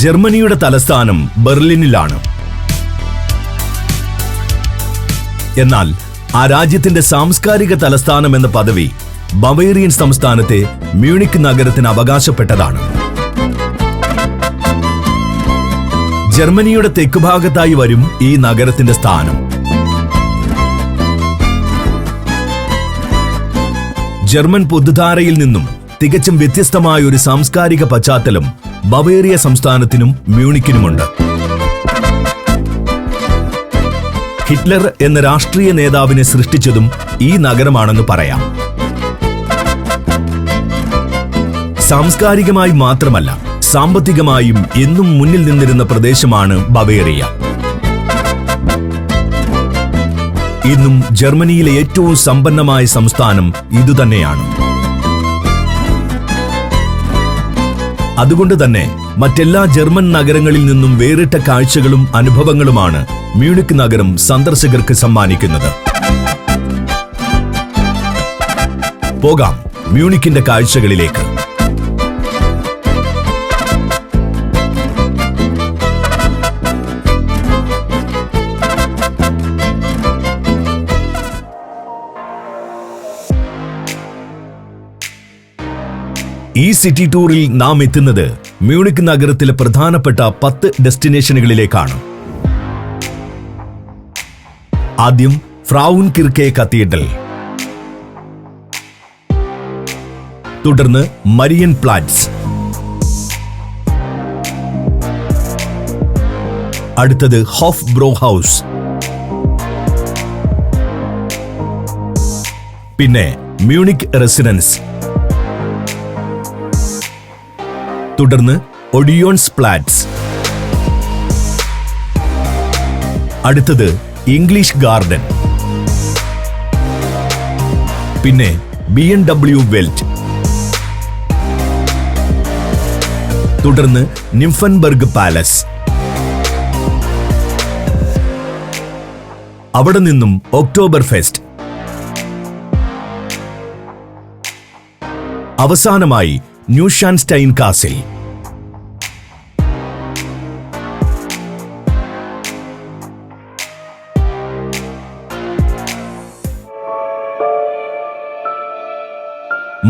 ജർമ്മനിയുടെ തലസ്ഥാനം ബെർലിനിലാണ്. എന്നാൽ ആ രാജ്യത്തിന്റെ സാംസ്കാരിക തലസ്ഥാനം എന്ന പദവി ബവേറിയൻ സംസ്ഥാനത്തെ മ്യൂണിക് നഗരത്തിന് അവകാശപ്പെട്ടതാണ്. ജർമ്മനിയുടെ തെക്കുഭാഗത്തായി വരും ഈ നഗരത്തിന്റെ സ്ഥാനം. ജർമ്മൻ പൊതുധാരയിൽ നിന്നും തികച്ചും വ്യത്യസ്തമായ ഒരു സാംസ്കാരിക പശ്ചാത്തലം ബവേറിയ സംസ്ഥാനത്തിനും മ്യൂണിക്കിനുമുണ്ട്. ഹിറ്റ്ലർ എന്ന രാഷ്ട്രീയ നേതാവിനെ സൃഷ്ടിച്ചതും ഈ നഗരമാണെന്ന് പറയാം. സാംസ്കാരികമായി മാത്രമല്ല, സാമ്പത്തികമായും എന്നും മുന്നിൽ നിന്നിരുന്ന പ്രദേശമാണ് ബവേറിയ. ഇന്നും ജർമ്മനിയിലെ ഏറ്റവും സമ്പന്നമായ സംസ്ഥാനം ഇതുതന്നെയാണ്. അതുകൊണ്ട് തന്നെ മറ്റെല്ലാ ജർമ്മൻ നഗരങ്ങളിൽ നിന്നും വേറിട്ട കാഴ്ചകളും അനുഭവങ്ങളുമാണ് മ്യൂണിക് നഗരം സന്ദർശകർക്ക് സമ്മാനിക്കുന്നത്. പോകാം മ്യൂണിക്കിന്റെ കാഴ്ചകളിലേക്ക്. ഈ സിറ്റി ടൂറിൽ നാം എത്തുന്നത് മ്യൂണിക് നഗരത്തിലെ പ്രധാനപ്പെട്ട 10 ഡെസ്റ്റിനേഷനുകളിലേക്കാണ്. ആദ്യം ഫ്രൗൻകിർക്കെ കത്തീഡ്രൽ, തുടർന്ന് മരിയൻ പ്ലാറ്റ്സ്, അടുത്തത് ഹോഫ് ബ്രോ ഹൗസ്, പിന്നെ മ്യൂണിക് റെസിഡൻസ്, തുടർന്ന് ഒഡിയോൺസ് പ്ലാറ്റ്സ്, അടുത്തത് ഇംഗ്ലീഷ് ഗാർഡൻ, പിന്നെ BMW വെൽറ്റ്, തുടർന്ന് നിംഫൻബർഗ് പാലസ്. അവിടെ നിന്നും ഒക്ടോബർ ഫെസ്റ്റ്. അവസാനമായി ന്യൂഷാൻസ്റ്റൈൻ കാസിൽ.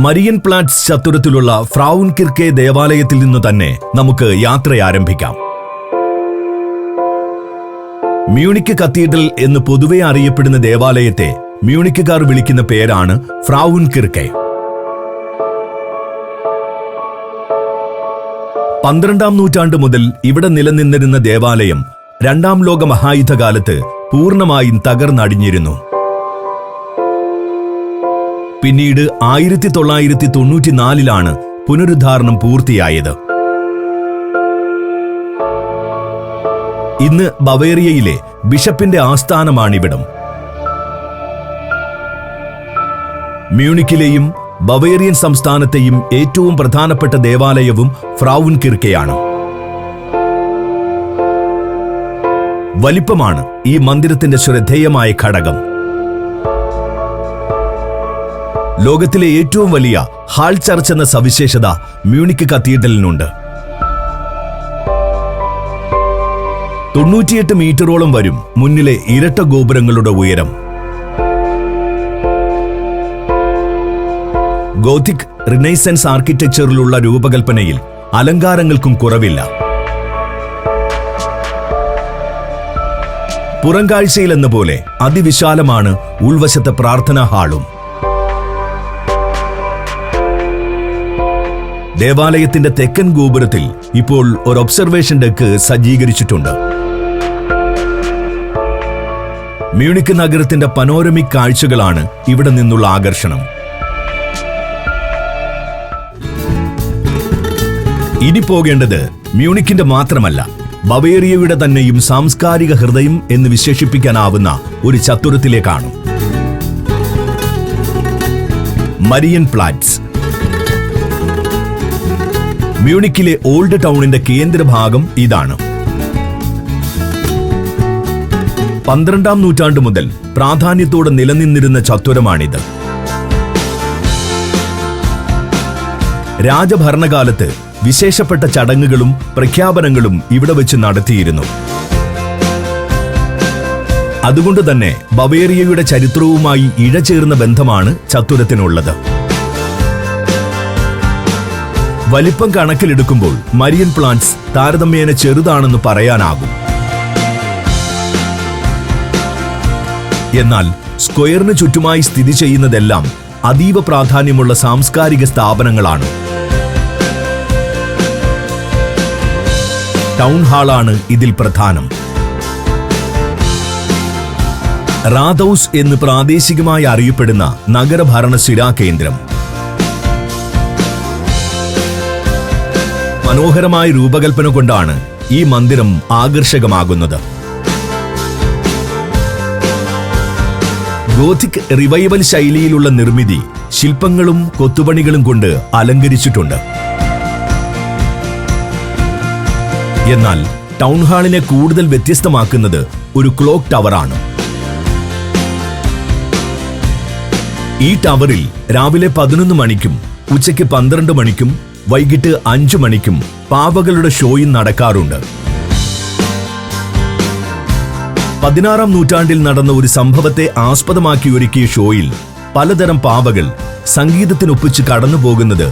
മരിയൻ പ്ലാറ്റ്സ് ചത്തുരത്തിലുള്ള ഫ്രൗൻകിർക്കെ ദേവാലയത്തിൽ നിന്നു തന്നെ നമുക്ക് യാത്ര ആരംഭിക്കാം. മ്യൂണിക് കത്തീഡ്രൽ എന്ന് പൊതുവെ അറിയപ്പെടുന്ന ദേവാലയത്തെ മ്യൂണിക്കുകാർ വിളിക്കുന്ന പേരാണ് ഫ്രൗൻകിർക്കെ. 12ാം നൂറ്റാണ്ട് മുതൽ ഇവിടെ നിലനിന്നിരുന്ന ദേവാലയം 2ാം ലോക മഹായുദ്ധകാലത്ത് പൂർണ്ണമായും തകർന്നടിഞ്ഞിരുന്നു. പിന്നീട് 1994 പുനരുദ്ധാരണം പൂർത്തിയായത്. ഇന്ന് ബവേറിയയിലെ ബിഷപ്പിന്റെ ആസ്ഥാനമാണിവിടം. മ്യൂണിക്കിലെയും ബവേറിയൻ സംസ്ഥാനത്തെയും ഏറ്റവും പ്രധാനപ്പെട്ട ദേവാലയവും ഫ്രൗൻകിർക്കെയാണ്. വലിപ്പമാണ് ഈ മന്ദിരത്തിന്റെ ശ്രദ്ധേയമായ ഘടകം. ലോകത്തിലെ ഏറ്റവും വലിയ ഹാൾ ചർച്ച് എന്ന സവിശേഷത മ്യൂണിക് കത്തീഡ്രലിനുണ്ട്. 98 മീറ്ററോളം വരും മുന്നിലെ ഇരട്ട ഗോപുരങ്ങളുടെ ഉയരം. ഗോഥിക് റിനൈസൻസ് ആർക്കിടെക്ചറിലുള്ള രൂപകൽപ്പനയിൽ അലങ്കാരങ്ങൾക്കും കുറവില്ല. പുറംകാഴ്ചയിലെന്ന പോലെ അതിവിശാലമാണ് ഉൾവശത്തെ പ്രാർത്ഥനാ ഹാളും. ദേവാലയത്തിന്റെ തെക്കൻ ഗോപുരത്തിൽ ഇപ്പോൾ ഒരു ഒബ്സർവേഷൻ ഡെക്ക് സജ്ജീകരിച്ചിട്ടുണ്ട്. മ്യൂണിക് നഗരത്തിന്റെ പനോരമിക് കാഴ്ചകളാണ് ഇവിടെ നിന്നുള്ള ആകർഷണം. ഇനി പോകേണ്ടത് മ്യൂണിക്കിന്റെ മാത്രമല്ല, ബവേറിയയുടെ തന്നെയും സാംസ്കാരിക ഹൃദയം എന്ന് വിശേഷിപ്പിക്കാനാവുന്ന ഒരു ചത്തുരത്തിലേക്കാണ്. മരിയൻ പ്ലാറ്റ്സ്. മ്യൂണിക്കിലെ ഓൾഡ് ടൗണിന്റെ കേന്ദ്രഭാഗം ഇതാണ്. 12ാം നൂറ്റാണ്ട് മുതൽ പ്രാധാന്യത്തോടെ നിലനിന്നിരുന്ന ചത്വരമാണിത്. രാജഭരണകാലത്ത് വിശേഷപ്പെട്ട ചടങ്ങുകളും പ്രഖ്യാപനങ്ങളും ഇവിടെ വെച്ച് നടത്തിയിരുന്നു. അതുകൊണ്ട് തന്നെ ബവേറിയയുടെ ചരിത്രവുമായി ഇഴചേർന്ന ബന്ധമാണ് ചത്തുരത്തിനുള്ളത്. വലിപ്പം കണക്കിലെടുക്കുമ്പോൾ മരിയൻ പ്ലാൻസ് താരതമ്യേന ചെറുതാണെന്ന് പറയാനാകും. എന്നാൽ സ്ക്വയറിന് ചുറ്റുമായി സ്ഥിതി ചെയ്യുന്നതെല്ലാം അതീവ പ്രാധാന്യമുള്ള സാംസ്കാരിക സ്ഥാപനങ്ങളാണ്. ടൗൺ ഹാളാണ് ഇതിൽ പ്രധാനം. റാതൌസ് എന്ന് പ്രാദേശികമായി അറിയപ്പെടുന്ന നഗരഭരണസിരാ കേന്ദ്രം. മനോഹരമായ രൂപകൽപ്പന കൊണ്ടാണ് ഈ മന്ദിരം ആകർഷകമാകുന്നത്. ഗോഥിക് റിവൈവൽ ശൈലിയിലുള്ള നിർമ്മിതി ശില്പങ്ങളും കൊത്തുപണികളും കൊണ്ട് അലങ്കരിച്ചിട്ടുണ്ട്. എന്നാൽ ടൗൺ ഹാളിനെ കൂടുതൽ വ്യത്യസ്തമാക്കുന്നത് ഒരു ക്ലോക്ക് ടവറാണ്. ഈ ടവറിൽ രാവിലെ 11 മണിക്കും ഉച്ചയ്ക്ക് 12 മണിക്കും വൈകിട്ട് 5 മണിക്കും പാവകളുടെ ഷോയും നടക്കാറുണ്ട്. 16-ാം നൂറ്റാണ്ടിൽ നടന്ന ഒരു സംഭവത്തെ ആസ്പദമാക്കി ഒരുക്കിയ ഷോയിൽ പലതരം പാവകൾ സംഗീതത്തിനൊപ്പിച്ച് കടന്നുപോകുന്നത്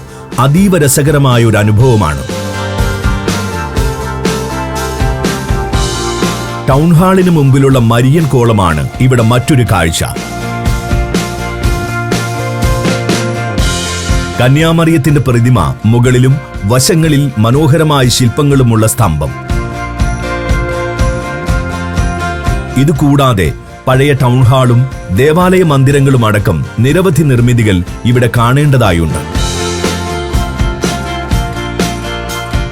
അതീവ രസകരമായ ഒരു അനുഭവമാണ്. ടൗൺ ഹാളിന് മുമ്പിലുള്ള മരിയൻ കോളമാണ് ഇവിടെ മറ്റൊരു കാഴ്ച. കന്യാമറിയത്തിന്റെ പ്രതിമ മുകളിലും വശങ്ങളിൽ മനോഹരമായ ശില്പങ്ങളുമുള്ള സ്തംഭം. ഇതുകൂടാതെ പഴയ ടൗൺ ഹാളും ദേവാലയ മന്ദിരങ്ങളും അടക്കം നിരവധി നിർമ്മിതികൾ ഇവിടെ കാണേണ്ടതായുണ്ട്.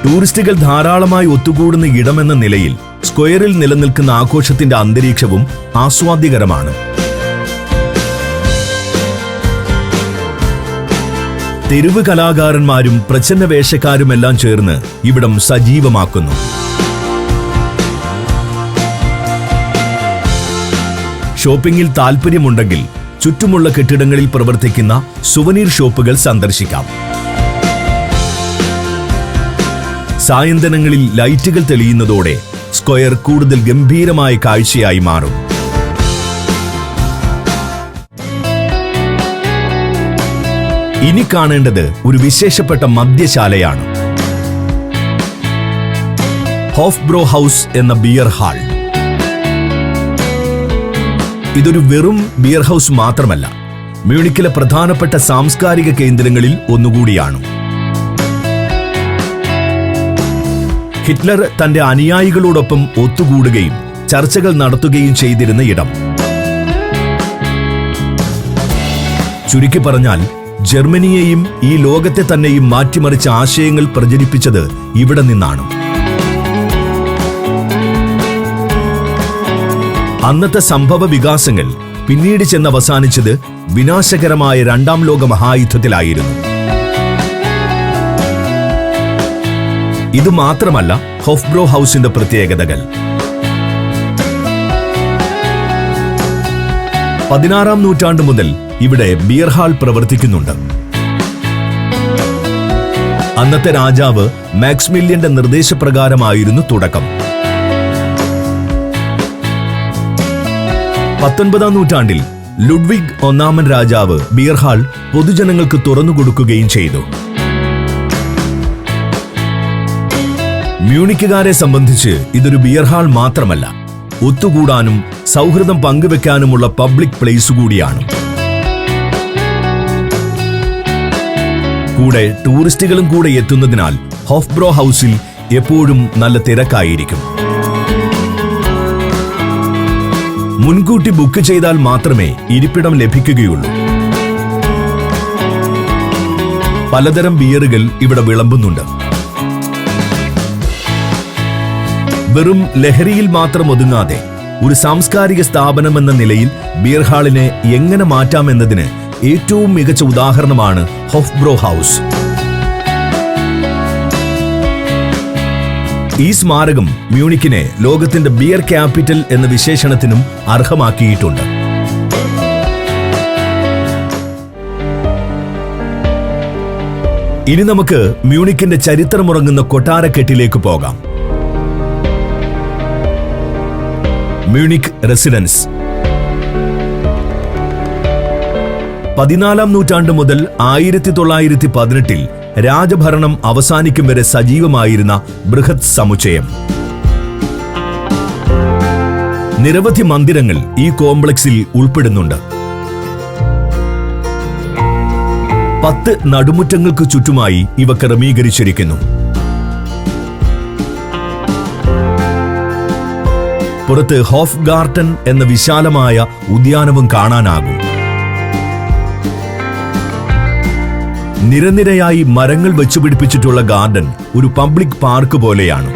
ടൂറിസ്റ്റുകൾ ധാരാളമായി ഒത്തുകൂടുന്ന ഇടമെന്ന നിലയിൽ സ്ക്വയറിൽ നിലനിൽക്കുന്ന ആഘോഷത്തിന്റെ അന്തരീക്ഷവും ആസ്വാദ്യകരമാണ്. തെരുവ് കലാകാരന്മാരും പ്രച്ഛന്ന വേഷക്കാരുമെല്ലാം ചേർന്ന് ഇവിടം സജീവമാക്കുന്നു. ഷോപ്പിംഗിൽ താൽപ്പര്യമുണ്ടെങ്കിൽ ചുറ്റുമുള്ള കെട്ടിടങ്ങളിൽ പ്രവർത്തിക്കുന്ന സുവനീർ ഷോപ്പുകൾ സന്ദർശിക്കാം. സായന്തനങ്ങളിൽ ലൈറ്റുകൾ തെളിയുന്നതോടെ സ്ക്വയർ കൂടുതൽ ഗംഭീരമായ കാഴ്ചയായി മാറും. ഇനി കാണേണ്ടത് ഒരു വിശേഷപ്പെട്ട മദ്യശാലയാണ്. ഹോഫ്ബ്രോ ഹൗസ് എന്ന ബിയർ ഹാൾ. ഇതൊരു വെറും ബിയർ ഹൗസ് മാത്രമല്ല, മ്യൂണിക്കിലെ പ്രധാനപ്പെട്ട സാംസ്കാരിക കേന്ദ്രങ്ങളിൽ ഒന്നുകൂടിയാണ്. ഹിറ്റ്ലർ തന്റെ അനുയായികളോടൊപ്പം ഒത്തുകൂടുകയും ചർച്ചകൾ നടത്തുകയും ചെയ്തിരുന്ന ഇടം. ചുരുക്കി പറഞ്ഞാൽ ജർമ്മനിയെയും ഈ ലോകത്തെ തന്നെയും മാറ്റിമറിച്ച ആശയങ്ങൾ പ്രചരിപ്പിച്ചത് ഇവിടെ നിന്നാണ്. അന്നത്തെ സംഭവ വികാസങ്ങൾ പിന്നീട് ചെന്നവസാനിച്ചത് വിനാശകരമായ 2ാം ലോക മഹായുദ്ധത്തിലായിരുന്നു. ഇതുമാത്രമല്ല ഹോഫ്ബ്രോ ഹൗസിന്റെ പ്രത്യേകതകൾ. 16-ാം നൂറ്റാണ്ട് മുതൽ ഇവിടെ ബിയർ ഹാൾ പ്രവർത്തിക്കുന്നുണ്ട്. അന്നത്തെ രാജാവ് മാക്സ്മില്യന്റെ നിർദ്ദേശപ്രകാരമായിരുന്നു തുടക്കം. 19-ാം നൂറ്റാണ്ടിൽ ലുഡ്വിഗ് 1 രാജാവ് ബിയർ ഹാൾ പൊതുജനങ്ങൾക്ക് തുറന്നുകൊടുക്കുകയും ചെയ്തു. മ്യൂണിക്കുകാരെ സംബന്ധിച്ച് ഇതൊരു ബിയർ ഹാൾ മാത്രമല്ല, ഒത്തുകൂടാനും സൗഹൃദം പങ്കുവെക്കാനുമുള്ള പബ്ലിക് പ്ലേസ് കൂടിയാണ്. കൂടെ ടൂറിസ്റ്റുകളും കൂടെ എത്തുന്നതിനാൽ ഹോഫ്ബ്രോ ഹൗസിൽ എപ്പോഴും നല്ല തിരക്കായിരിക്കും. മുൻകൂട്ടി ബുക്ക് ചെയ്താൽ മാത്രമേ ഇരിപ്പിടം ലഭിക്കുകയുള്ളൂ. പലതരം ബിയറുകൾ ഇവിടെ വിളമ്പുന്നുണ്ട്. വെറും ലഹരിയിൽ മാത്രം ഒതുങ്ങാതെ ഒരു സാംസ്കാരിക സ്ഥാപനമെന്ന നിലയിൽ ബിയർ ഹാളിനെ എങ്ങനെ മാറ്റാമെന്നതിന് ഏറ്റവും മികച്ച ഉദാഹരണമാണ് ഹോഫ്ബ്രോ ഹൗസ്. ഈ സ്മാരകം മ്യൂണിക്കിനെ ലോകത്തിന്റെ ബിയർ ക്യാപിറ്റൽ എന്ന വിശേഷണത്തിനും അർഹമാക്കിയിട്ടുണ്ട്. ഇനി നമുക്ക് മ്യൂണിക്കിന്റെ ചരിത്രമുറങ്ങുന്ന കൊട്ടാരക്കെട്ടിലേക്ക് പോകാം. മ്യൂണിക് റെസിഡൻസ് 14-ാം നൂറ്റാണ്ട് മുതൽ 1918-ൽ രാജഭരണം അവസാനിക്കും വരെ സജീവമായിരുന്ന ബൃഹത് സമുച്ചയം. നിരവധി മന്ദിരങ്ങൾ ഈ കോംപ്ലക്സിൽ ഉൾപ്പെടുന്നുണ്ട്. 10 നടുമുറ്റങ്ങൾക്ക് ചുറ്റുമായി ഇവ ക്രമീകരിച്ചിരിക്കുന്നു. പുറത്ത് ഹോഫ് ഗാർട്ടൻ എന്ന വിശാലമായ ഉദ്യാനവും കാണാനാകും. നിരനിരയായി മരങ്ങൾ വെച്ചുപിടിപ്പിച്ചിട്ടുള്ള ഗാർഡൻ ഒരു പബ്ലിക് പാർക്ക് പോലെയാണ്.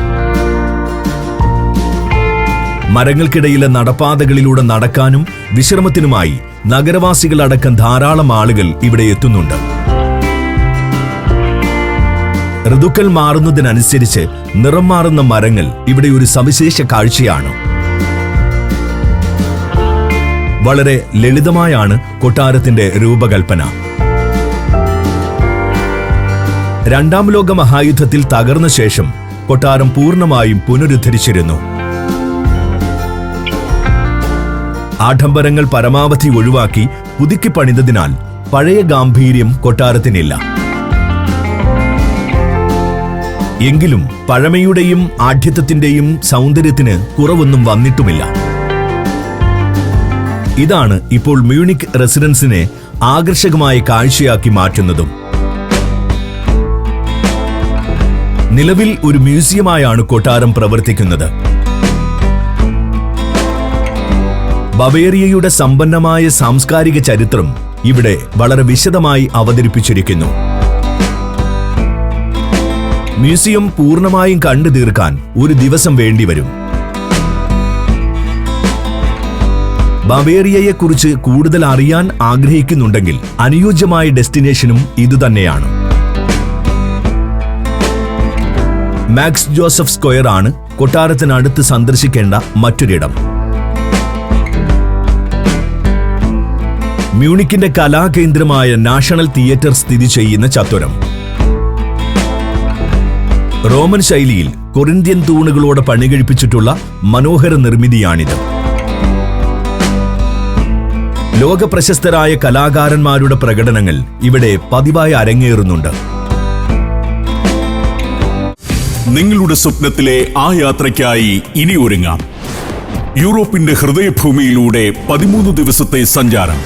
മരങ്ങൾക്കിടയിലെ നടപ്പാതകളിലൂടെ നടക്കാനും വിശ്രമത്തിനുമായി നഗരവാസികളടക്കം ധാരാളം ആളുകൾ ഇവിടെ എത്തുന്നുണ്ട്. ഋതുക്കൾ മാറുന്നതിനനുസരിച്ച് നിറം മാറുന്ന മരങ്ങൾ ഇവിടെ ഒരു സവിശേഷ കാഴ്ചയാണ്. വളരെ ലളിതമായാണ് കൊട്ടാരത്തിന്റെ രൂപകൽപ്പന. രണ്ടാം ലോക മഹായുദ്ധത്തിൽ തകർന്ന ശേഷം കൊട്ടാരം പൂർണ്ണമായും പുനരുദ്ധരിച്ചിരുന്നു. ആഡംബരങ്ങൾ പരമാവധി ഒഴിവാക്കി പുതുക്കി പണിതതിനാൽ പഴയ ഗാംഭീര്യം കൊട്ടാരത്തിനില്ല. എങ്കിലും പഴമയുടെയും ആഢ്യത്വത്തിന്റെയും സൗന്ദര്യത്തിന് കുറവൊന്നും വന്നിട്ടുമില്ല. ഇതാണ് ഇപ്പോൾ മ്യൂണിക് റെസിഡൻസിനെ ആകർഷകമായ കാഴ്ചയാക്കി മാറ്റുന്നതും. നിലവിൽ ഒരു മ്യൂസിയമായാണ് കൊട്ടാരം പ്രവർത്തിക്കുന്നത്. ബവേറിയയുടെ സമ്പന്നമായ സാംസ്കാരിക ചരിത്രം ഇവിടെ വളരെ വിശദമായി അവതരിപ്പിച്ചിരിക്കുന്നു. മ്യൂസിയം പൂർണ്ണമായും കണ്ടു തീർക്കാൻ ഒരു ദിവസം വേണ്ടിവരും. ബവേറിയയെക്കുറിച്ച് കൂടുതൽ അറിയാൻ ആഗ്രഹിക്കുന്നുണ്ടെങ്കിൽ അനുയോജ്യമായ ഡെസ്റ്റിനേഷനും ഇതുതന്നെയാണ്. മാക്സ് ജോസഫ് സ്ക്വയർ ആണ് കൊട്ടാരത്തിനടുത്ത് സന്ദർശിക്കേണ്ട മറ്റൊരിടം. മ്യൂണിക്കിന്റെ കലാകേന്ദ്രമായ നാഷണൽ തിയേറ്റർ സ്ഥിതി ചെയ്യുന്ന ചത്വരം. റോമൻ ശൈലിയിൽ കൊറിന്ത്യൻ തൂണുകളോട് പണികഴിപ്പിച്ചിട്ടുള്ള മനോഹര നിർമ്മിതിയാണിത്. ലോകപ്രശസ്തരായ കലാകാരന്മാരുടെ പ്രകടനങ്ങൾ ഇവിടെ പതിവായി അരങ്ങേറുന്നുണ്ട്. നിങ്ങളുടെ സ്വപ്നത്തിലെ ആ യാത്രയ്ക്കായി ഇനി ഒരുങ്ങാം. യൂറോപ്പിന്റെ ഹൃദയഭൂമിയിലൂടെ 13 ദിവസത്തെ സഞ്ചാരം.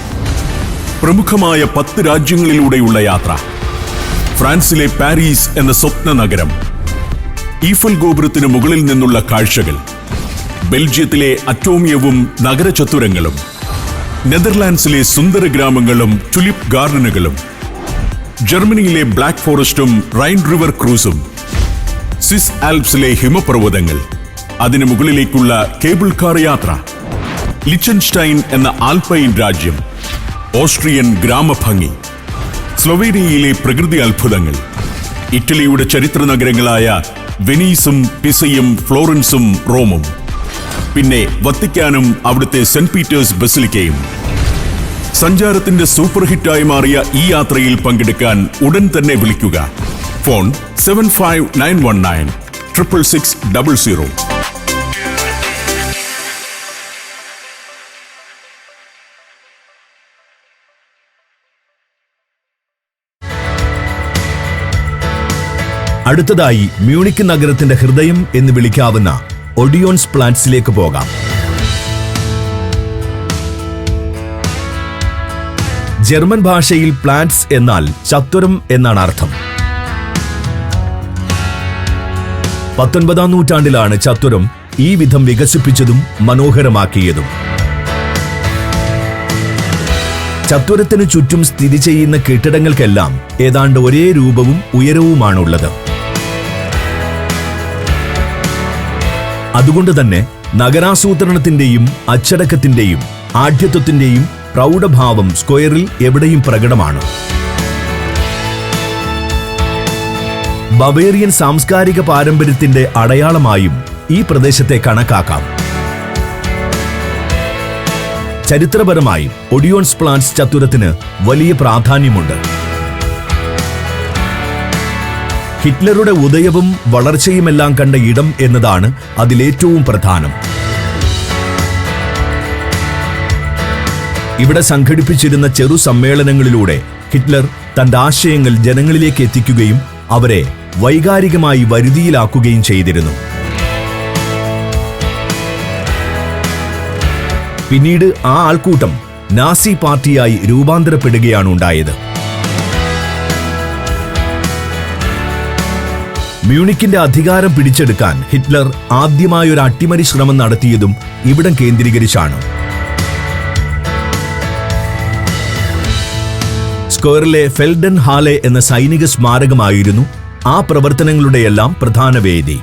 പ്രമുഖമായ 10 രാജ്യങ്ങളിലൂടെയുള്ള യാത്ര. ഫ്രാൻസിലെ പാരീസ് എന്ന സ്വപ്ന നഗരം. ഈഫൽ ഗോപുരത്തിന് മുകളിൽ നിന്നുള്ള കാഴ്ചകൾ. ബെൽജിയത്തിലെ അറ്റോമിയവും നഗരചത്തുരങ്ങളും. നെതർലാൻഡ്സിലെ സുന്ദര ഗ്രാമങ്ങളും ടുലിപ്പ് ഗാർഡനുകളും. ജർമ്മനിയിലെ ബ്ലാക്ക് ഫോറസ്റ്റും റൈൻ റിവർ ക്രൂസും. സ്വിസ് ആൽപ്സിലെ ഹിമപർവ്വതങ്ങൾ. അതിനു മുകളിലേക്കുള്ള കേബിൾ കാർ യാത്ര. ലിച്ചൻസ്റ്റൈൻ എന്ന ആൽപൈൻ രാജ്യം. ഓസ്ട്രിയൻ ഗ്രാമഭംഗി. സ്ലൊവേനിയയിലെ പ്രകൃതി അത്ഭുതങ്ങൾ. ഇറ്റലിയുടെ ചരിത്ര നഗരങ്ങളായ വെനീസും പിസയും ഫ്ലോറൻസും റോമും. പിന്നെ വത്തിക്കാനും അവിടുത്തെ സെന്റ് പീറ്റേഴ്സ് ബസിലിക്കയും. സഞ്ചാരത്തിന്റെ സൂപ്പർ ഹിറ്റായി മാറിയ ഈ യാത്രയിൽ പങ്കെടുക്കാൻ ഉടൻ തന്നെ വിളിക്കുക. ഫോൺ 75919 66600. അടുത്തതായി മ്യൂണിക് നഗരത്തിന്റെ ഹൃദയം എന്ന് വിളിക്കാവുന്ന ഒഡിയോൺസ് പ്ലാറ്റ്സിലേക്ക് പോകാം. ജർമ്മൻ ഭാഷയിൽ പ്ലാറ്റ്സ് എന്നാൽ ചത്വരം എന്നാണ് അർത്ഥം. 19-ാം നൂറ്റാണ്ടിലാണ് ചത്വരം ഈ വിധം വികസിപ്പിച്ചതും മനോഹരമാക്കിയതും. ചത്വരത്തിന് ചുറ്റും സ്ഥിതി ചെയ്യുന്ന കെട്ടിടങ്ങൾക്കെല്ലാം ഏതാണ്ട് ഒരേ രൂപവും ഉയരവുമാണുള്ളത്. അതുകൊണ്ട് തന്നെ നഗരാസൂത്രണത്തിന്റെയും അച്ചടക്കത്തിന്റെയും ആഢ്യത്വത്തിന്റെയും പ്രൗഢഭാവം സ്ക്വയറിൽ എവിടെയും പ്രകടമാണ്. ബവേറിയൻ സാംസ്കാരിക പാരമ്പര്യത്തിന്റെ അടയാളമായും ഈ പ്രദേശത്തെ കണക്കാക്കാം. ചരിത്രപരമായും ഒഡിയോൺസ് പ്ലാറ്റ്സ് ചത്വരത്തിന് വലിയ പ്രാധാന്യമുണ്ട്. ഹിറ്റ്ലറുടെ ഉദയവും വളർച്ചയുമെല്ലാം കണ്ട ഇടം എന്നതാണ് അതിലേറ്റവും പ്രധാനം. ഇവിടെ സംഘടിപ്പിച്ചിരുന്ന ചെറു സമ്മേളനങ്ങളിലൂടെ ഹിറ്റ്ലർ തന്റെ ആശയങ്ങൾ ജനങ്ങളിലേക്ക് എത്തിക്കുകയും അവരെ വൈകാരികമായി വരുതിയിലാക്കുകയും ചെയ്തിരുന്നു. പിന്നീട് ആ ആൾക്കൂട്ടം നാസി പാർട്ടിയായി രൂപാന്തരപ്പെടുകയാണ് ഉണ്ടായത്. മ്യൂണിക്കിന്റെ അധികാരം പിടിച്ചെടുക്കാൻ ഹിറ്റ്ലർ ആദ്യമായൊരു അട്ടിമറി ശ്രമം നടത്തിയതും ഇവിടം കേന്ദ്രീകരിച്ചാണ്. സ്ക്വയറിലെ ഫെൽഡൻ ഹാലെ എന്ന സൈനിക സ്മാരകമായിരുന്നു ആ പ്രവർത്തനങ്ങളുടെയെല്ലാം പ്രധാന വേദി.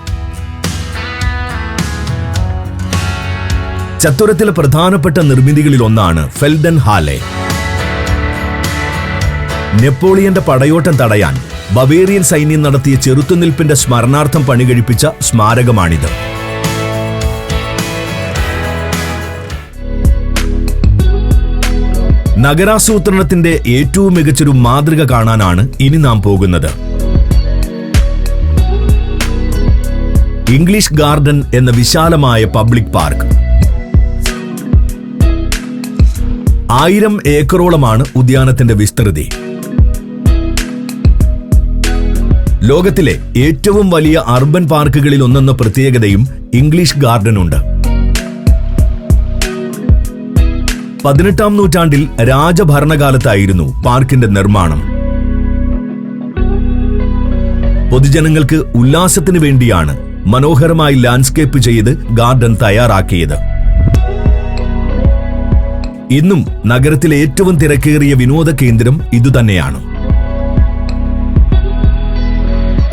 ചത്തുരത്തിലെ പ്രധാനപ്പെട്ട നിർമ്മിതികളിൽ ഒന്നാണ് ഫെൽഡൻ ഹാലെ. നെപ്പോളിയന്റെ പടയോട്ടം തടയാൻ ബവേറിയൻ സൈന്യം നടത്തിയ ചെറുത്തുനിൽപ്പിന്റെ സ്മരണാർത്ഥം പണികഴിപ്പിച്ച സ്മാരകമാണിത്. നഗരാസൂത്രണത്തിന്റെ ഏറ്റവും മികച്ചൊരു മാതൃക കാണാനാണ് ഇനി നാം പോകുന്നത്. ഇംഗ്ലീഷ് ഗാർഡൻ എന്ന വിശാലമായ പബ്ലിക് പാർക്ക്. 1000 ഏക്കറോളമാണ് ഉദ്യാനത്തിന്റെ വിസ്തൃതി. ലോകത്തിലെ ഏറ്റവും വലിയ അർബൻ പാർക്കുകളിൽ ഒന്നെന്ന പ്രത്യേകതയും ഇംഗ്ലീഷ് ഗാർഡനുണ്ട്. 18-ാം നൂറ്റാണ്ടിൽ രാജഭരണകാലത്തായിരുന്നു പാർക്കിന്റെ നിർമ്മാണം. പൊതുജനങ്ങൾക്ക് ഉല്ലാസത്തിനു വേണ്ടിയാണ് മനോഹരമായി ലാൻഡ്സ്കേപ്പ് ചെയ്ത് ഗാർഡൻ തയ്യാറാക്കിയത്. ഇന്നും നഗരത്തിലെ ഏറ്റവും തിരക്കേറിയ വിനോദ കേന്ദ്രം ഇതുതന്നെയാണ്.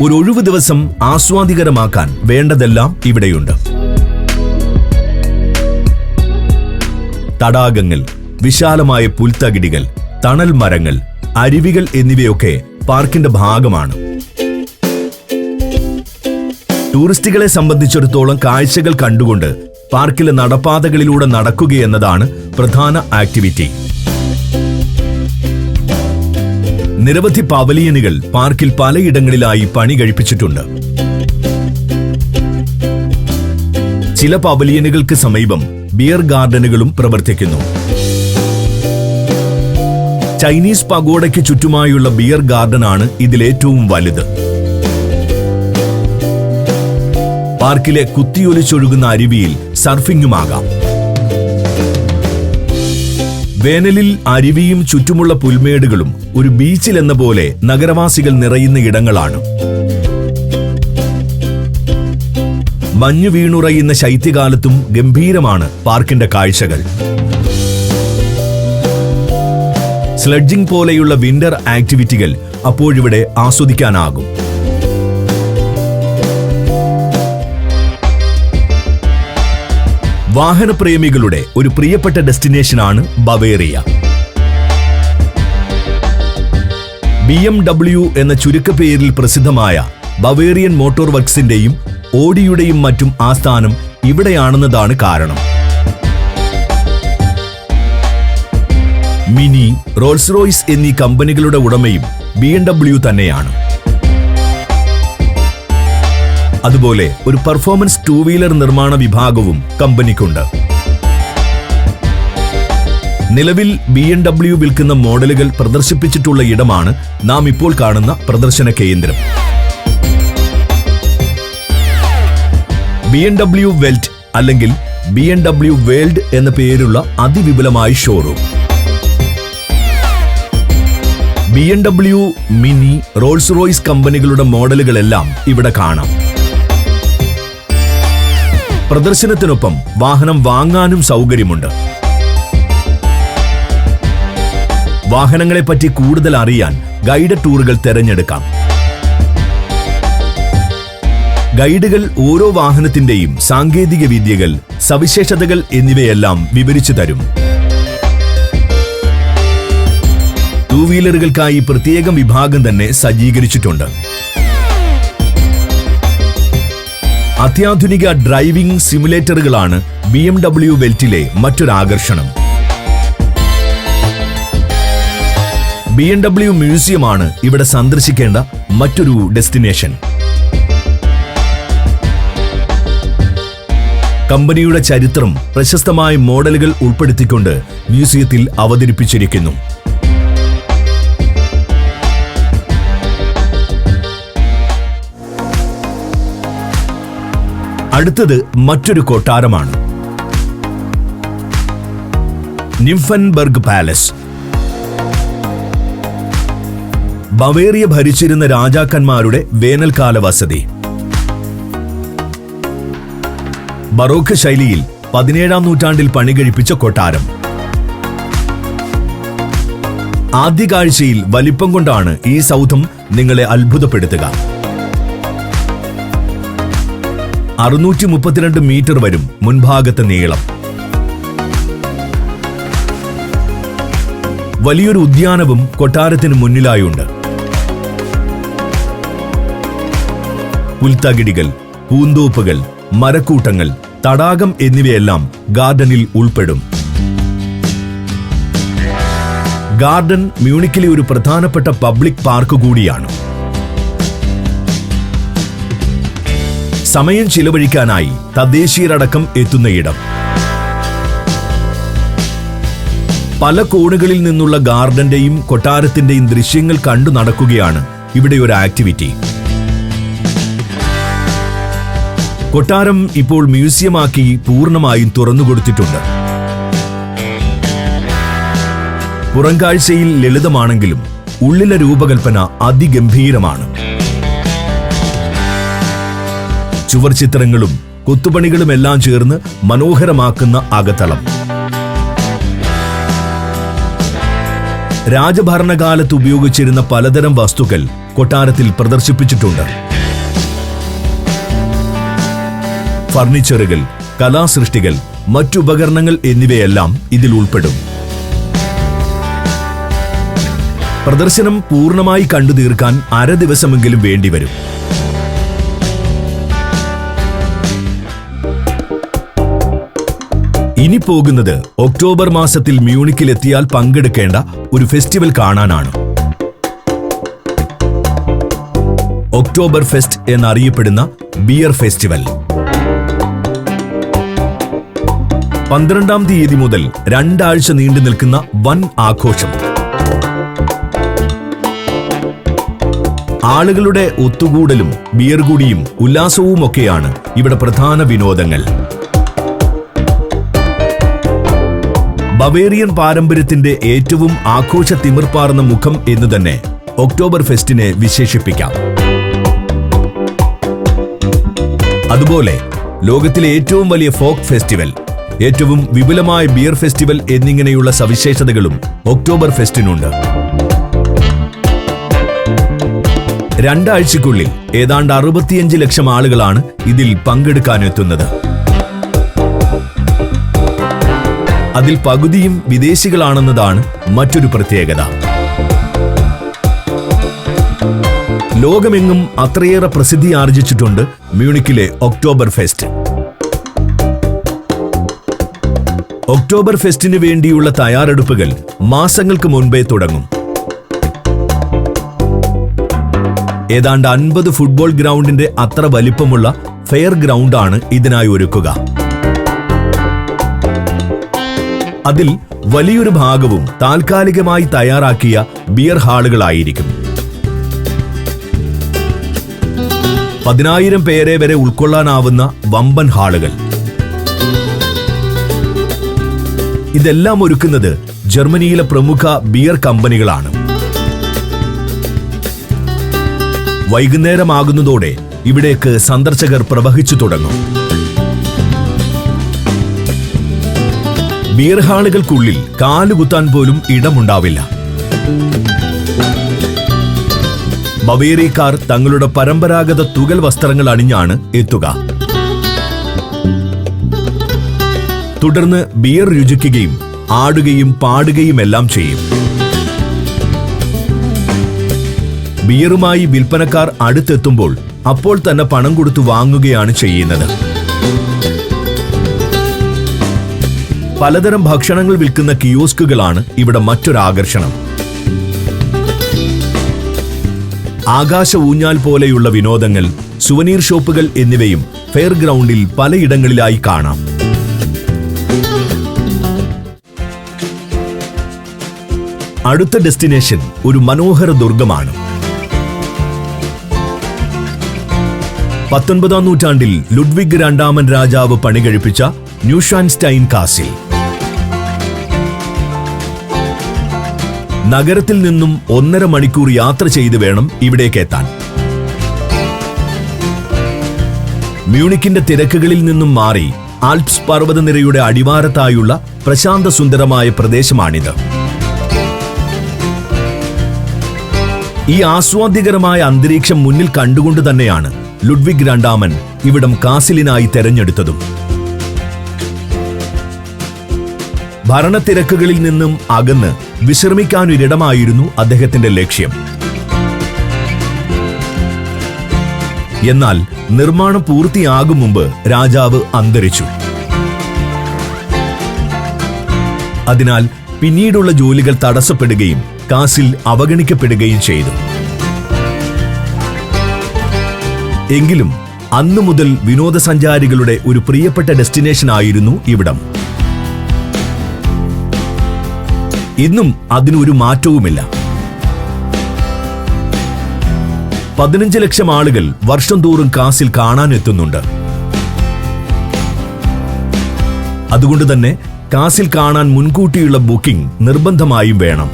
ഒരു ഒഴിവു ദിവസം ആസ്വാദികരമാക്കാൻ വേണ്ടതെല്ലാം ഇവിടെയുണ്ട്. തടാകങ്ങൾ, വിശാലമായ പുൽത്തകിടികൾ, തണൽ മരങ്ങൾ, അരുവികൾ എന്നിവയൊക്കെ പാർക്കിന്റെ ഭാഗമാണ്. ടൂറിസ്റ്റുകളെ സംബന്ധിച്ചിടത്തോളം കാഴ്ചകൾ കണ്ടുകൊണ്ട് പാർക്കിലെ നടപ്പാതകളിലൂടെ നടക്കുകയെന്നതാണ് പ്രധാന ആക്ടിവിറ്റി. നിരവധി പവലിയനുകൾ പാർക്കിൽ പലയിടങ്ങളിലായി പണി കഴിപ്പിച്ചിട്ടുണ്ട്. ചില പവലിയനുകൾക്ക് സമീപം ബിയർ ഗാർഡനുകളും പ്രവർത്തിക്കുന്നു. ചൈനീസ് പഗോഡയ്ക്ക് ചുറ്റുമായുള്ള ബിയർ ഗാർഡനാണ് ഇതിലേറ്റവും വലുത്. പാർക്കിലെ കുത്തിയൊലിച്ചൊഴുകുന്ന അരുവിയിൽ സർഫിംഗുമാകാം. വേനലിൽ അരുവിയും ചുറ്റുമുള്ള പുൽമേടുകളും ഒരു ബീച്ചിൽ എന്ന പോലെ നഗരവാസികൾ നിറയുന്ന ഇടങ്ങളാണ്. മഞ്ഞു വീണുറയുന്ന ശൈത്യകാലത്തും ഗംഭീരമാണ് പാർക്കിന്റെ കാഴ്ചകൾ. സ്ലെഡ്ജിംഗ് പോലെയുള്ള വിന്റർ ആക്ടിവിറ്റികൾ അപ്പോഴിവിടെ ആസ്വദിക്കാനാകും. വാഹനപ്രേമികളുടെ ഒരു പ്രിയപ്പെട്ട ഡെസ്റ്റിനേഷനാണ് ബവേറിയ. BMW എന്ന ചുരുക്കപ്പേരിൽ പ്രസിദ്ധമായ ബവേറിയൻ മോട്ടോർ വർക്സിന്റെയും ഓഡിയുടെയും മറ്റും ആസ്ഥാനം ഇവിടെയാണെന്നതാണ് കാരണം. മിനി, റോൾസ് റോയ്സ് എന്നീ കമ്പനികളുടെ ഉടമയും BMW തന്നെയാണ്. അതുപോലെ ഒരു പെർഫോമൻസ് 2 വീലർ നിർമ്മാണ വിഭാഗവും കമ്പനിക്കുണ്ട്. നിലവിൽ BMW വിൽക്കുന്ന മോഡലുകൾ പ്രദർശിപ്പിച്ചിട്ടുള്ള ഇടമാണ് നാം ഇപ്പോൾ കാണുന്ന പ്രദർശന കേന്ദ്രം. BMW വെൽറ്റ് അല്ലെങ്കിൽ BMW വേൾഡ് എന്ന പേരുള്ള അതിവിപുലമായ showroom. BMW, Mini, Rolls Royce കമ്പനികളുടെ മോഡലുകളെല്ലാം ഇവിടെ കാണാം. പ്രദർശനത്തിനൊപ്പം വാഹനം വാങ്ങാനും സൗകര്യമുണ്ട്. വാഹനങ്ങളെപ്പറ്റി കൂടുതൽ അറിയാൻ ഗൈഡ് ടൂറുകൾ തിരഞ്ഞെടുക്കാം. ഗൈഡുകൾ ഓരോ വാഹനത്തിന്റെയും സാങ്കേതിക വിദ്യകൾ, സവിശേഷതകൾ എന്നിവയെല്ലാം വിവരിച്ചു തരും. 2 വീലറുകൾക്കായി പ്രത്യേകം വിഭാഗം തന്നെ സജ്ജീകരിച്ചിട്ടുണ്ട്. അത്യാധുനിക ഡ്രൈവിംഗ് സിമുലേറ്ററുകളാണ് BMW വെൽറ്റിലെ മറ്റൊരാകർഷണം. BMW മ്യൂസിയമാണ് ഇവിടെ സന്ദർശിക്കേണ്ട മറ്റൊരു ഡെസ്റ്റിനേഷൻ. കമ്പനിയുടെ ചരിത്രം പ്രശസ്തമായ മോഡലുകൾ ഉൾപ്പെടുത്തിക്കൊണ്ട് മ്യൂസിയത്തിൽ അവതരിപ്പിച്ചിരിക്കുന്നു. അടുത്തത് മറ്റൊരു കൊട്ടാരമാണ്, നിംഫൻബർഗ് പാലസ്. ബവേറിയ ഭരിച്ചിരുന്ന രാജാക്കന്മാരുടെ വേനൽക്കാല വസതി. ബറോക്ക് ശൈലിയിൽ 17-ാം നൂറ്റാണ്ടിൽ പണികഴിപ്പിച്ച കൊട്ടാരം. ആദ്യ കാഴ്ചയിൽ വലിപ്പം കൊണ്ടാണ് ഈ സൗധം നിങ്ങളെ അത്ഭുതപ്പെടുത്തുക. 632 മീറ്റർ വരും മുൻഭാഗത്തെ നീളം. വലിയൊരു ഉദ്യാനവും കൊട്ടാരത്തിന് മുന്നിലായുണ്ട്. പുൽത്തകിടികൾ, പൂന്തോപ്പുകൾ, മരക്കൂട്ടങ്ങൾ, തടാകം എന്നിവയെല്ലാം ഗാർഡനിൽ ഉൾപ്പെടും. ഗാർഡൻ മ്യൂണിക്കിലെ ഒരു പ്രധാനപ്പെട്ട പബ്ലിക് പാർക്ക് കൂടിയാണ്. സമയം ചിലവഴിക്കാനായി തദ്ദേശീയരടക്കം എത്തുന്നയിടം. പല കോണുകളിൽ നിന്നുള്ള ഗാർഡന്റെയും കൊട്ടാരത്തിന്റെയും ദൃശ്യങ്ങൾ കണ്ടു നടക്കുകയാണ് ഇവിടെ ഒരു ആക്ടിവിറ്റി. കൊട്ടാരം ഇപ്പോൾ മ്യൂസിയമാക്കി പൂർണ്ണമായും തുറന്നുകൊടുത്തിട്ടുണ്ട്. പുറംകാഴ്ചയിൽ ലളിതമാണെങ്കിലും ഉള്ളിലെ രൂപകൽപ്പന അതിഗംഭീരമാണ്. ചുവർചിത്രങ്ങളും കൊത്തുപണികളുമെല്ലാം ചേർന്ന് മനോഹരമാക്കുന്ന അകത്തളം. രാജഭരണകാലത്ത് ഉപയോഗിച്ചിരുന്ന പലതരം വസ്തുക്കൾ കൊട്ടാരത്തിൽ പ്രദർശിപ്പിച്ചിട്ടുണ്ട്. ഫർണിച്ചറുകൾ, കലാസൃഷ്ടികൾ, മറ്റുപകരണങ്ങൾ എന്നിവയെല്ലാം ഇതിൽ ഉൾപ്പെടും. പ്രദർശനം പൂർണ്ണമായി കണ്ടു തീർക്കാൻ 1/2 ദിവസമെങ്കിലും വേണ്ടിവരും. ഇനി പോകുന്നത് ഒക്ടോബർ മാസത്തിൽ മ്യൂണിക്കിലെത്തിയാൽ പങ്കെടുക്കേണ്ട ഒരു ഫെസ്റ്റിവൽ കാണാനാണ്. ഒക്ടോബർ ഫെസ്റ്റ് എന്നറിയപ്പെടുന്ന ബിയർ ഫെസ്റ്റിവൽ. 12-ാം തീയതി മുതൽ 2 ആഴ്ച നീണ്ടു നിൽക്കുന്ന വൻ ആഘോഷം. ആളുകളുടെ ഒത്തുകൂടലും ബിയർ കുടിയും ഉല്ലാസവുമൊക്കെയാണ് ഇവിടെ പ്രധാന വിനോദങ്ങൾ. ബവേറിയൻ പാരമ്പര്യത്തിന്റെ ഏറ്റവും ആഘോഷ തിമിർപ്പാർന്ന മുഖം എന്ന് തന്നെ ഒക്ടോബർ ഫെസ്റ്റിനെ വിശേഷിപ്പിക്കാം. അതുപോലെ ലോകത്തിലെ ഏറ്റവും വലിയ ഫോക്ക് ഫെസ്റ്റിവൽ, ഏറ്റവും വിപുലമായ ബിയർ ഫെസ്റ്റിവൽ എന്നിങ്ങനെയുള്ള സവിശേഷതകളും ഒക്ടോബർ ഫെസ്റ്റിനുണ്ട്. 2 ആഴ്ചയ്ക്കുള്ളിൽ ഏതാണ്ട് 65 ലക്ഷം ആളുകളാണ് ഇതിൽ പങ്കെടുക്കാനെത്തുന്നത്. അതിൽ പകുതിയും വിദേശികളാണെന്നതാണ് മറ്റൊരു പ്രത്യേകത. ലോകമെങ്ങും അത്രയേറെ പ്രസിദ്ധി ആർജിച്ചിട്ടുണ്ട് മ്യൂണിക്കിലെ ഒക്ടോബർ ഫെസ്റ്റ്. ഒക്ടോബർ ഫെസ്റ്റിന് വേണ്ടിയുള്ള തയ്യാറെടുപ്പുകൾ മാസങ്ങൾക്ക് മുൻപേ തുടങ്ങും. ഏതാണ്ട് 50 ഫുട്ബോൾ ഗ്രൗണ്ടിന്റെ അത്ര വലിപ്പമുള്ള ഫെയർ ഗ്രൗണ്ടാണ് ഇതിനായി ഒരുക്കുക. അതിൽ വലിയൊരു ഭാഗവും താൽക്കാലികമായി തയ്യാറാക്കിയ ബിയർ ഹാളുകളായിരിക്കും. 10,000 പേരെ വരെ ഉൾക്കൊള്ളാനാവുന്ന വമ്പൻ ഹാളുകൾ. ഇതെല്ലാം ഒരുക്കുന്നത് ജർമ്മനിയിലെ പ്രമുഖ ബിയർ കമ്പനികളാണ്. വൈകുന്നേരമാകുന്നതോടെ ഇവിടേക്ക് സന്ദർശകർ പ്രവഹിച്ചു തുടങ്ങും. ബിയർ ഹാളുകൾക്കുള്ളിൽ കാലുകുത്താൻ പോലും ഇടമുണ്ടാവില്ല. ബവേറിയക്കാർ തങ്ങളുടെ പരമ്പരാഗത തുകൽ വസ്ത്രങ്ങൾ അണിഞ്ഞാണ് എത്തുക. തുടർന്ന് ബിയർ രുചിക്കുകയും ആടുകയും പാടുകയുമെല്ലാം ചെയ്യും. ബിയറുമായി വിൽപ്പനക്കാർ അടുത്തെത്തുമ്പോൾ അപ്പോൾ തന്നെ പണം കൊടുത്തു വാങ്ങുകയാണ് ചെയ്യുന്നത്. പലതരം ഭക്ഷണങ്ങൾ വിൽക്കുന്ന കിയോസ്കുകളാണ് ഇവിടെ മറ്റൊരാകർഷണം. ആകാശ ഊഞ്ഞാൽ പോലെയുള്ള വിനോദങ്ങൾ, സുവനീർ ഷോപ്പുകൾ എന്നിവയും ഫെയർ ഗ്രൗണ്ടിൽ പലയിടങ്ങളിലായി കാണാം. അടുത്ത ഡെസ്റ്റിനേഷൻ ഒരു മനോഹര ദുർഗമാണ്. 19-ാം നൂറ്റാണ്ടിൽ ലുഡ്വിഗ് രണ്ടാമൻ രാജാവ് പണികഴിപ്പിച്ച ന്യൂഷാൻസ്റ്റൈൻ കാസിൽ. നഗരത്തിൽ നിന്നും 1.5 മണിക്കൂർ യാത്ര ചെയ്ത് വേണം ഇവിടേക്കെത്താൻ. മ്യൂണിക്കിന്റെ തിരക്കുകളിൽ നിന്നും മാറി ആൽപ്സ് പർവ്വതനിരയുടെ അടിവാരത്തായുള്ള പ്രശാന്ത സുന്ദരമായ പ്രദേശമാണിത്. ഈ ആസ്വാദ്യകരമായ അന്തരീക്ഷം മുന്നിൽ കണ്ടുകൊണ്ട് തന്നെയാണ് ലുഡ്വിഗ് രണ്ടാമൻ ഇവിടം കാസിലിനായി തെരഞ്ഞെടുത്തതും. ഭരണത്തിരക്കുകളിൽ നിന്നും അകന്ന് വിശ്രമിക്കാനൊരിടമായിരുന്നു അദ്ദേഹത്തിന്റെ ലക്ഷ്യം. എന്നാൽ നിർമ്മാണം പൂർത്തിയാകും മുമ്പ് രാജാവ് അന്തരിച്ചു. അതിനാൽ പിന്നീടുള്ള ജോലികൾ തടസ്സപ്പെടുകയും കാസിൽ അവഗണിക്കപ്പെടുകയും ചെയ്തു. എങ്കിലും അന്നു മുതൽ വിനോദസഞ്ചാരികളുടെ ഒരു പ്രിയപ്പെട്ട ഡെസ്റ്റിനേഷൻ ആയിരുന്നു ഇവിടം. ഇന്നും അതിനൊരു മാറ്റവുമില്ല. 15 ലക്ഷം ആളുകൾ വർഷം തോറും കാസിൽ കാണാനെത്തുന്നുണ്ട്. അതുകൊണ്ട് തന്നെ കാസിൽ കാണാൻ മുൻകൂട്ടിയുള്ള ബുക്കിംഗ് നിർബന്ധമായും വേണം.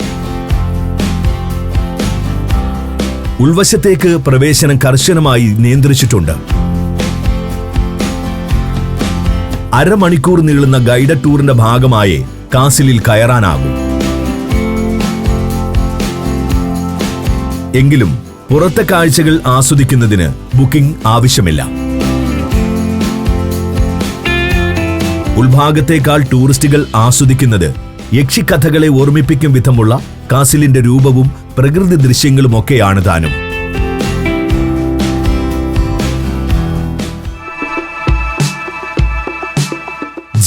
ഉൾവശത്തേക്ക് പ്രവേശനം കർശനമായി നിയന്ത്രിച്ചിട്ടുണ്ട്. അരമണിക്കൂർ നീളുന്ന ഗൈഡഡ് ടൂറിന്റെ ഭാഗമായി കാസിലിൽ കയറാനാകും. എങ്കിലും പുറത്തെ കാഴ്ചകൾ ആസ്വദിക്കുന്നതിന് ബുക്കിംഗ് ആവശ്യമില്ല. ഉൾഭാഗത്തേക്കാൾ ടൂറിസ്റ്റുകൾ ആസ്വദിക്കുന്നത് യക്ഷിക്കഥകളെ ഓർമ്മിപ്പിക്കും വിധമുള്ള കാസിലിന്റെ രൂപവും പ്രകൃതി ദൃശ്യങ്ങളുമൊക്കെയാണ് താനും.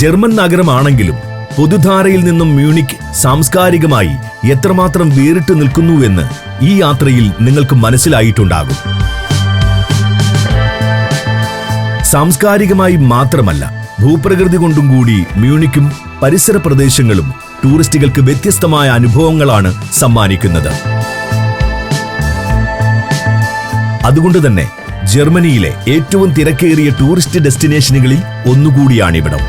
ജർമ്മൻ നഗരമാണെങ്കിലും പൊതുധാരയിൽ നിന്നും മ്യൂണിക് സാംസ്കാരികമായി എത്രമാത്രം വേറിട്ട് നിൽക്കുന്നുവെന്ന് ഈ യാത്രയിൽ നിങ്ങൾക്ക് മനസ്സിലായിട്ടുണ്ടാകും. സാംസ്കാരികമായി മാത്രമല്ല, ഭൂപ്രകൃതി കൊണ്ടും കൂടി മ്യൂണിക്കും പരിസര പ്രദേശങ്ങളും ടൂറിസ്റ്റുകൾക്ക് വ്യത്യസ്തമായ അനുഭവങ്ങളാണ് സമ്മാനിക്കുന്നത്. അതുകൊണ്ട് തന്നെ ജർമ്മനിയിലെ ഏറ്റവും തിരക്കേറിയ ടൂറിസ്റ്റ് ഡെസ്റ്റിനേഷനുകളിൽ ഒന്നുകൂടിയാണിവിടം.